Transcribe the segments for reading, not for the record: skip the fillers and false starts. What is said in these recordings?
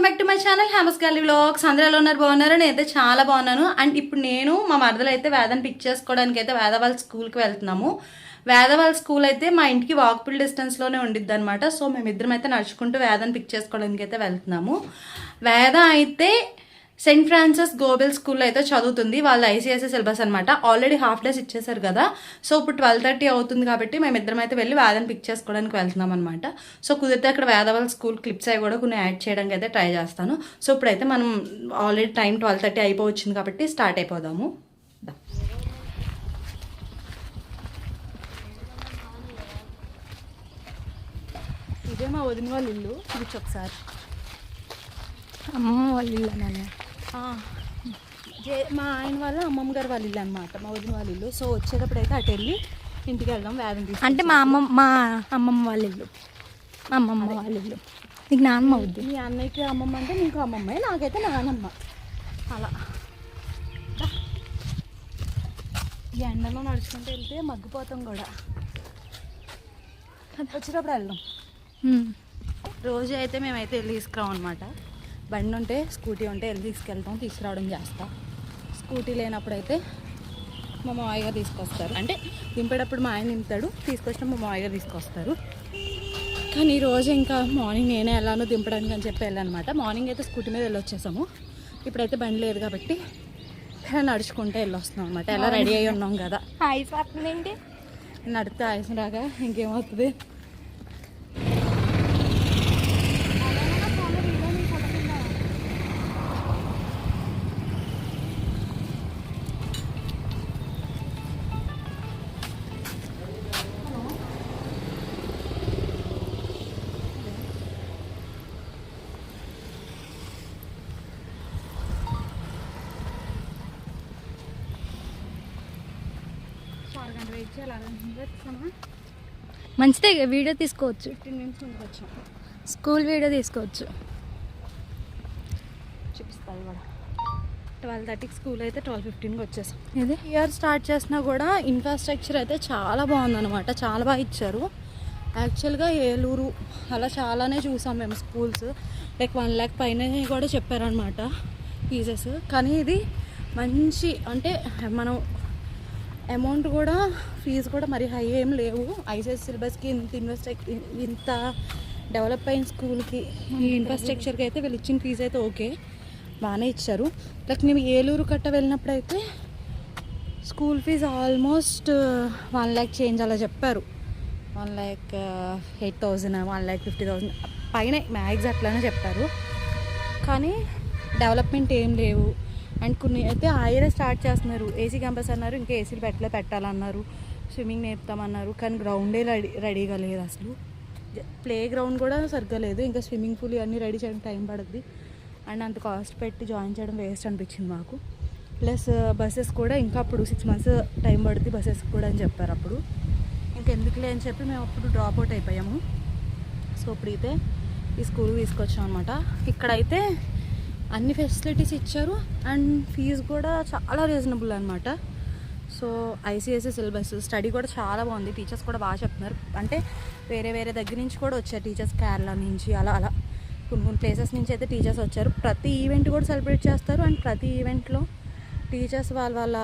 Welcome back to my channel Hamus Gallery Vlogs. అందరూ ఎలా ఉన్నారు? బాగున్నారు? నేనైతే చాలా బాగున్నాను. అండ్ ఇప్పుడు నేను మా మరదలు అయితే వేదాన్ని పిక్ చేసుకోవడానికి అయితే వేద వాళ్ళ స్కూల్కి వెళ్తున్నాము. వేద వాళ్ళ స్కూల్ అయితే మా ఇంటికి వాకబుల్ డిస్టెన్స్లోనే ఉండిద్ది అనమాట. సో మేమిద్దరం అయితే నడుచుకుంటూ వేదాన్ని పిక్ చేసుకోవడానికి అయితే వెళ్తున్నాము. వేద అయితే సెయింట్ ఫ్రాన్సిస్ గోబెల్ స్కూల్లో అయితే చదువుతుంది. వాళ్ళ ఐసీఎస్ఈ సిలబస్ అనమాట. ఆల్రెడీ హాఫ్ డేస్ ఇచ్చేసారు కదా. సో ఇప్పుడు 12:30 అవుతుంది కాబట్టి మేమిద్దరం అయితే వెళ్ళి వేదని పిక్ చేసుకోవడానికి వెళ్తున్నాం అనమాట. సో కుదిరితే అక్కడ వేద వాళ్ళ స్కూల్ క్లిప్స్ అవి కూడా కొన్ని యాడ్ చేయడానికి అయితే ట్రై చేస్తాను. సో ఇప్పుడైతే మనం ఆల్రెడీ టైం 12:30 అయిపోవచ్చింది కాబట్టి స్టార్ట్ అయిపోదాము. ఇదే మా వదిన వాళ్ళ ఇల్లు. కూర్చో ఒకసారి. అమ్మమ్మ వాళ్ళ ఇల్లు అనే మా ఆయన వాళ్ళ అమ్మమ్మ గారు వాళ్ళ ఇల్లు అనమాట, మా వదిన వాళ్ళ ఇల్లు. సో వచ్చేటప్పుడు అయితే అటు వెళ్ళి ఇంటికి వెళ్దాం. వేదం తీసుకు అంటే మా అమ్మమ్మ వాళ్ళ ఇల్లు. మా అమ్మమ్మ వాళ్ళ ఇల్లు. నీకు నాన్నమ్మ అవుద్ది. మీ అన్నయ్యకి అమ్మమ్మ అంటే నీకు అమ్మమ్మ, నాకైతే నానమ్మ. అలా ఈ ఎండలో నడుచుకుంటూ వెళ్తే మగ్గిపోతాం కూడా. వచ్చేటప్పుడు వెళ్దాం. రోజు అయితే మేమైతే వెళ్ళి తీసుకురాం అనమాట. బండి ఉంటే స్కూటీ ఉంటే వెళ్ళి తీసుకెళ్తాం, తీసుకురావడం చేస్తాం. స్కూటీ లేనప్పుడు అయితే మా మావయ్య గారు తీసుకొస్తారు. అంటే దింపేటప్పుడు మా ఆయన దింపుతాడు, తీసుకొచ్చిన మా మావయ్య గారు తీసుకొస్తారు. కానీ ఈరోజు ఇంకా మార్నింగ్ నేనే వెళ్ళాను దింపడానికి అని చెప్పి వెళ్ళానమాట. మార్నింగ్ అయితే స్కూటీ మీద వెళ్ళొచ్చేసాము. ఇప్పుడైతే బండి లేదు కాబట్టి నడుచుకుంటే వెళ్ళొస్తున్నాం అనమాట. ఎలా రెడీ అయ్యి ఉన్నాం కదా. ఐస్ వస్తుందండి. నడితే ఆయాసం రాగా ఇంకేమవుతుంది. మంచిదే, వీడియో తీసుకోవచ్చు. 15 minutes ముందుకు వచ్చాం. స్కూల్ వీడియో తీసుకోవచ్చు. చూపిస్తాను కూడా. 12:30కి స్కూల్ అయితే 12:15కి వచ్చేసాం. ఇది ఇయర్ స్టార్ట్ చేసినా కూడా ఇన్ఫ్రాస్ట్రక్చర్ అయితే చాలా బాగుందన్నమాట. చాలా బాగా ఇచ్చారు. యాక్చువల్గా ఏలూరు అలా చాలానే చూసాం మేము స్కూల్స్. లైక్ 1 lakh పైన కూడా చెప్పారనమాట ఫీజెస్. కానీ ఇది మంచి, అంటే మనం అమౌంట్ కూడా ఫీజు కూడా మరి హై ఏం లేవు. ఐసీఎస్ఈ సిలబస్కి ఇంత డెవలప్ అయిన స్కూల్కి ఈ ఇన్ఫ్రాస్ట్రక్చర్కి అయితే వీళ్ళు ఇచ్చిన ఫీజు అయితే ఓకే, బాగానే ఇచ్చారు. లైక్ మేము ఏలూరు కట్ట వెళ్ళినప్పుడు అయితే school fees almost 1 lakh change అలా చెప్పారు. 1,08,000 1,50,000 పైన మ్యాక్స్ అట్లానే చెప్పారు. కానీ డెవలప్మెంట్ ఏం లేవు. అండ్ కొన్ని అయితే ఆయనే స్టార్ట్ చేస్తున్నారు. ఏసీ క్యాంపస్ అన్నారు, ఇంకా ఏసీలు పెట్టాలన్నారు. స్విమ్మింగ్ నేర్పుతామన్నారు. కానీ గ్రౌండే రెడీగా లేదు అసలు. ప్లే గ్రౌండ్ కూడా సరిగ్గా లేదు. ఇంకా స్విమ్మింగ్ పూల్ అన్నీ రెడీ చేయడానికి టైం పడుద్ది. అండ్ అంత కాస్ట్ పెట్టి జాయిన్ చేయడం వేస్ట్ అనిపించింది మాకు. ప్లస్ బస్సెస్ కూడా ఇంకా అప్పుడు 6 months టైం పడుద్ది బస్సెస్ కూడా అని చెప్పారు. అప్పుడు ఇంకెందుకులే అని చెప్పి మేము అప్పుడు డ్రాప్ అవుట్ అయిపోయాము. సో ఇప్పుడైతే ఈ స్కూల్కి తీసుకొచ్చాం అనమాట. ఇక్కడైతే అన్ని ఫెసిలిటీస్ ఇచ్చారు అండ్ ఫీజు కూడా చాలా రీజనబుల్ అనమాట. సో ఐసీఎస్ఈ సిలబస్ స్టడీ కూడా చాలా బాగుంది. టీచర్స్ కూడా బాగా చెప్తున్నారు. అంటే వేరే దగ్గర నుంచి కూడా వచ్చారు టీచర్స్, కేరళ నుంచి అలా కొన్ని ప్లేసెస్ నుంచి అయితే టీచర్స్ వచ్చారు. ప్రతి ఈవెంట్ కూడా సెలబ్రేట్ చేస్తారు. అండ్ ప్రతి ఈవెంట్లో టీచర్స్ వాళ్ళ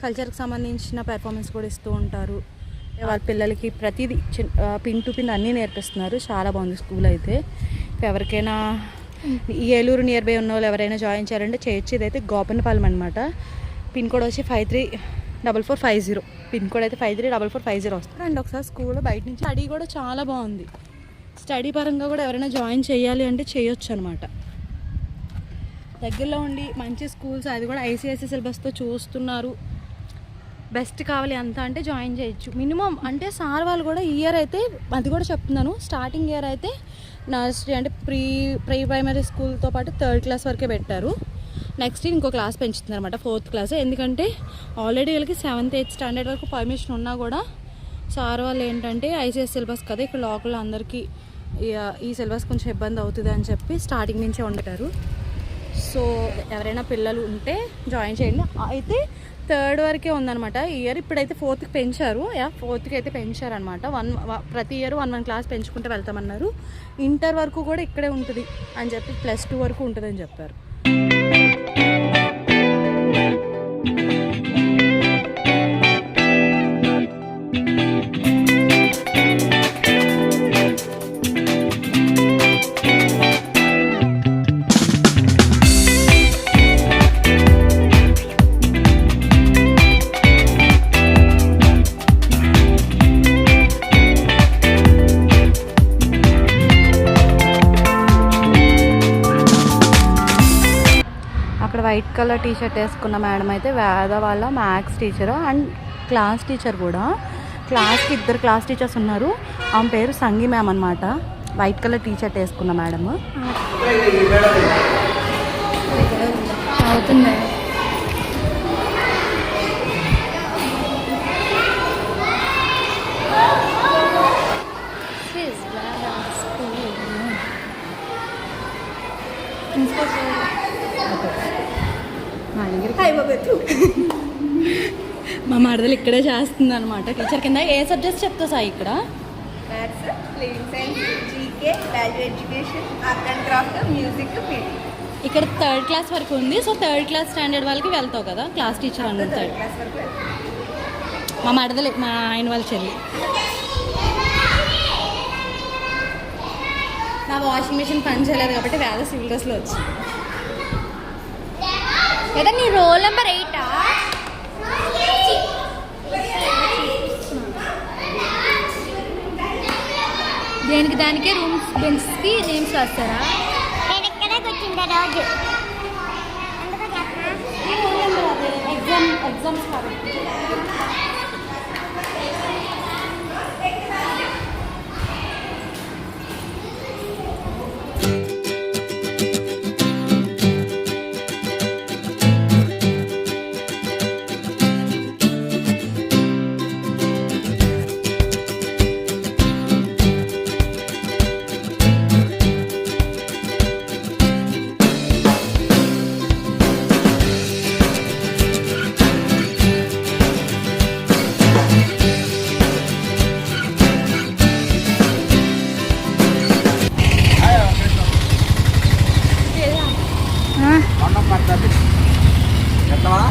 కల్చర్కి సంబంధించిన పెర్ఫార్మెన్స్ కూడా ఇస్తూ ఉంటారు. వాళ్ళ పిల్లలకి ప్రతిదీ పిన్ టు పిన్ అన్నీ నేర్పిస్తున్నారు. చాలా బాగుంది స్కూల్ అయితే. ఎవరికైనా ఏలూరు నియర్ బై ఉన్న వాళ్ళు ఎవరైనా జాయిన్ చేయాలంటే చేయొచ్చు. ఇదైతే గోపన్నపాలెం అనమాట. పిన్ కోడ్ వచ్చి 534450. పిన్ కోడ్ అయితే 534450 వస్తుంది. అండ్ ఒకసారి స్కూల్ బయట నుంచి స్టడీ కూడా చాలా బాగుంది. స్టడీ పరంగా కూడా ఎవరైనా జాయిన్ చేయాలి అంటే చేయొచ్చు అనమాట. దగ్గరలో ఉండి మంచి స్కూల్స్, అది కూడా ఐసీఎస్ఈ సిలబస్తో చూస్తున్నారు. బెస్ట్ కావాలి అంత అంటే జాయిన్ చేయొచ్చు. మినిమం అంటే సార్ వాళ్ళు కూడా ఇయర్ అయితే అది కూడా చెప్తున్నాను, స్టార్టింగ్ ఇయర్ అయితే నర్సరీ అంటే ప్రీ ప్రైమరీ స్కూల్తో పాటు 3rd class వరకే పెట్టారు. నెక్స్ట్ ఇంకో క్లాస్ పెంచుతున్నారు అనమాట, 4th class. ఎందుకంటే ఆల్రెడీ వీళ్ళకి 7th 8th స్టాండర్డ్ వరకు పర్మిషన్ ఉన్నా కూడా సార్ వాళ్ళు ఏంటంటే ఐసీఎస్ సిలబస్ కదా, ఇక్కడ లోకల్ అందరికీ ఈ సిలబస్ కొంచెం ఇబ్బంది అవుతుంది అని చెప్పి స్టార్టింగ్ నుంచే ఉండటారు. సో ఎవరైనా పిల్లలు ఉంటే జాయిన్ చేయండి. అయితే 3rd వరకే ఉందన్నమాట ఈ ఇయర్. ఇప్పుడైతే 4th పెంచారు. 4th అయితే పెంచారనమాట. ప్రతి ఇయర్ 1 క్లాస్ పెంచుకుంటూ వెళ్తామన్నారు. ఇంటర్ వరకు కూడా ఇక్కడే ఉంటుంది అని చెప్పి +2 వరకు ఉంటుందని చెప్పారు. వైట్ కలర్ టీషర్ట్ వేసుకున్న మేడం అయితే వేద వాళ్ళ maths teacher and class teacher కూడా. క్లాస్కి 2 క్లాస్ టీచర్స్ ఉన్నారు. ఆమె పేరు సంగీ మ్యామ్ అనమాట. వైట్ కలర్ టీషర్ట్ వేసుకున్న మేడము. అవుతుంది. మా మరదలు ఇక్కడే చేస్తుంది అనమాట టీచర్ కింద. ఏ సబ్జెక్ట్స్ చెప్తా సాయి ఇక్కడ? Maths, living science, GK, value education, art and craft, music, PT. ఇక్కడ 3rd క్లాస్ వరకు ఉంది. సో 3rd క్లాస్ స్టాండర్డ్ వాళ్ళకి వెళ్తావు కదా క్లాస్ టీచర్ అన్న 3rd క్లాస్ వరకు. మా మరదలు మా ఆయన వాళ్ళ చెల్లి. నా వాషింగ్ మిషన్ పని చేయలేదు కాబట్టి వేద సివిల్ డ్రెస్లో వచ్చింది. లేదా నీ రోల్ నెంబర్ 8 దేనికి దానికే రూమ్స్ బెంచ్స్కి నేమ్స్ రాస్తారా? నేను ఇక్కడే కూర్చుంటా రోజు. ఎగ్జామ్స్ కాబట్టి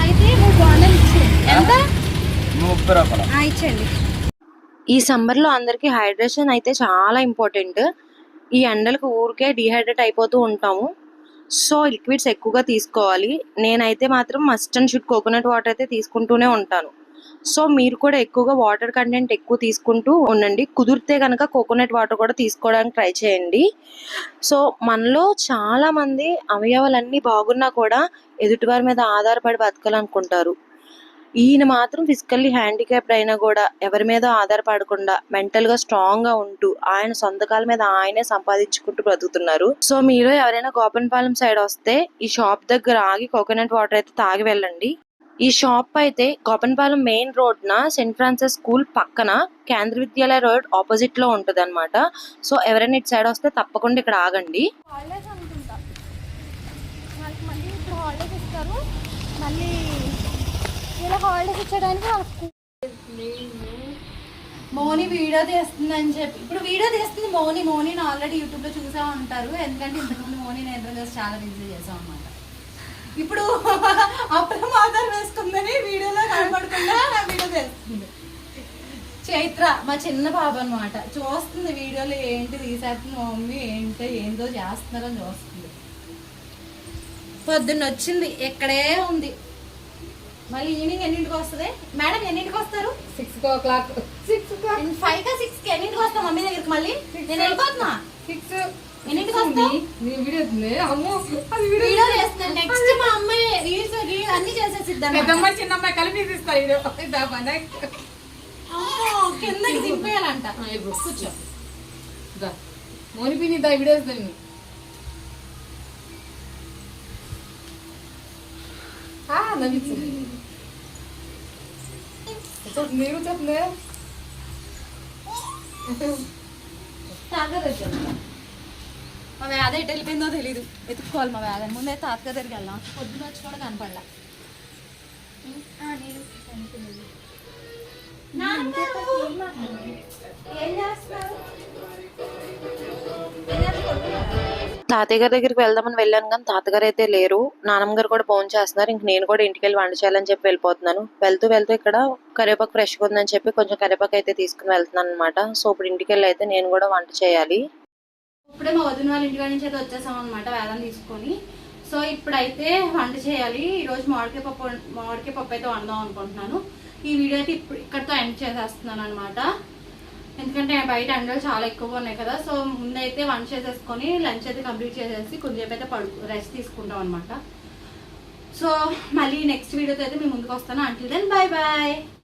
అయితే 3 బాండలు ఇచ్చేయండి. ఎంత? 30 రూపాయలు ఇచ్చేయండి. ఈ సమ్మర్లో అందరికీ హైడ్రేషన్ అయితే చాలా ఇంపార్టెంట్. ఈ ఎండలకు ఊరికే డిహైడ్రేట్ అయిపోతూ ఉంటాము. సో లిక్విడ్స్ ఎక్కువగా తీసుకోవాలి. నేనైతే మాత్రం must and should coconut water అయితే తీసుకుంటూనే ఉంటాను. సో మీరు కూడా ఎక్కువగా వాటర్ కంటెంట్ ఎక్కువ తీసుకుంటూ ఉండండి. కుదిరితే కనుక కోకోనట్ వాటర్ కూడా తీసుకోవడానికి ట్రై చేయండి. సో మనలో చాలా మంది అవయవాలన్నీ బాగున్నా కూడా ఎదుటివారి మీద ఆధారపడి బతకాలనుకుంటారు. ఈయన మాత్రం ఫిజికల్లీ హ్యాండిక్యాప్డ్ అయినా కూడా ఎవరి మీద ఆధారపడకుండా మెంటల్గా స్ట్రాంగ్గా ఉంటూ ఆయన సొంత కాళ్ళ మీద ఆయనే సంపాదించుకుంటూ బ్రతుకుతున్నారు. సో మీరు ఎవరైనా గోపన్పాలెం సైడ్ వస్తే ఈ షాప్ దగ్గర ఆగి కోకోనట్ వాటర్ అయితే తాగి వెళ్ళండి. ఈ షాప్ అయితే గోపన్పాలెం మెయిన్ రోడ్న సెయింట్ ఫ్రాన్సిస్ స్కూల్ పక్కన కేంద్ర విద్యాలయ రోడ్ ఆపోజిట్ లో ఉంటది అనమాట. సో ఎవరైనా ఇటు సైడ్ వస్తే తప్పకుండా ఇక్కడ ఆగండి. హాలిడేస్ అనుకుంటా. వాళ్ళకి మళ్ళీ ఇప్పుడు హాలిడేస్ ఇస్తారు. మళ్ళీ ఇలా హాలిడేస్ ఇచ్చడానికి మోని వీడియో తీస్తుందని చెప్పి ఇప్పుడు వీడియో తీస్తుంది మోనీని ఆల్రెడీ యూట్యూబ్లో చూసా ఉంటారు. ఎందుకంటే ఇంతకుముందు మోనీ నేను చాలా రిలీజ్ చేసాం అనమాట. ఇప్పుడు అప్పుడు ఆధార్ వేసుకుందని వీడియోలో కనపడకుండా నా వీడియో చేస్తుంది. చైత్ర మా చిన్న పాప అనమాట. చూస్తుంది వీడియోలో ఏంటి తీసేస్తుంది మా మమ్మీ ఏందో చేస్తున్నారని చూస్తుంది. పొద్దున్న వచ్చింది ఎక్కడే ఉంది. మళ్ళీ ఈవినింగ్ ఎన్నింటికి వస్తుంది మేడం? ఎన్నింటికి వస్తారు? 6 o'clock. 5కి 6కి ఎన్నింటికి వస్తాం మమ్మీ దగ్గరికి? మళ్ళీ నేను వెళ్ళిపోతున్నా. 6 ఎన్నింటికి వస్తావు? వీడియో చేస్తున్నాను. నెక్స్ట్ మా అమ్మాయి రీల్స్ అన్ని చేసేసిద్దాం. చిన్నమ్మాయి కలిపి తీస్తారు. కిందకి దింపేయాలంట. కూర్చో మోని పిన్ని వీడియోస్ నీరు చెప్తుంది. మా వేద ఎటు వెళ్ళిపోయిందో తెలీదు. ఎత్తుక్కోవాలి మా వేద. ముందే తాతగా దగ్గరికి వెళ్దాం. పొద్దున వచ్చి కూడా కనపడలా. ఏం చేస్తున్నారు? తాతయ్య గారి దగ్గరికి వెళ్దామని వెళ్ళాను కానీ తాతగారు అయితే లేరు. నాన్నమ్మ గారు కూడా ఫోన్ చేస్తున్నారు. ఇంక నేను కూడా ఇంటికి వెళ్ళి వంట చేయాలని చెప్పి వెళ్ళిపోతున్నాను. వెళ్తూ ఇక్కడ కరివేపాకు ఫ్రెష్గా ఉందని చెప్పి కొంచెం కరివేపాకు అయితే తీసుకుని వెళ్తున్నాను అనమాట. సో ఇప్పుడు ఇంటికి వెళ్ళి అయితే నేను కూడా వంట చేయాలి. ఇప్పుడే మా వదిన వాళ్ళ ఇంటి నుంచి అయితే వచ్చేసాం అనమాట వేదం తీసుకొని. సో ఇప్పుడైతే వంట చేయాలి. ఈరోజు మామిడికాయ పప్పు అయితే వండదాం అనుకుంటున్నాను. ఈ వీడియో అయితే ఇప్పుడు ఇక్కడితో ఎండ్ చేసేస్తున్నాను అనమాట. ఎందుకంటే బయట ఎండలు చాలా ఎక్కువగా ఉన్నాయి కదా. సో ముందైతే వంట చేసేసుకొని లంచ్ అయితే కంప్లీట్ చేసేసి కొద్దిసేపు అయితే రెస్ట్ తీసుకుంటాం అనమాట. సో మళ్ళీ నెక్స్ట్ వీడియోతో అయితే మేము ముందుకు వస్తాను. Until then bye bye.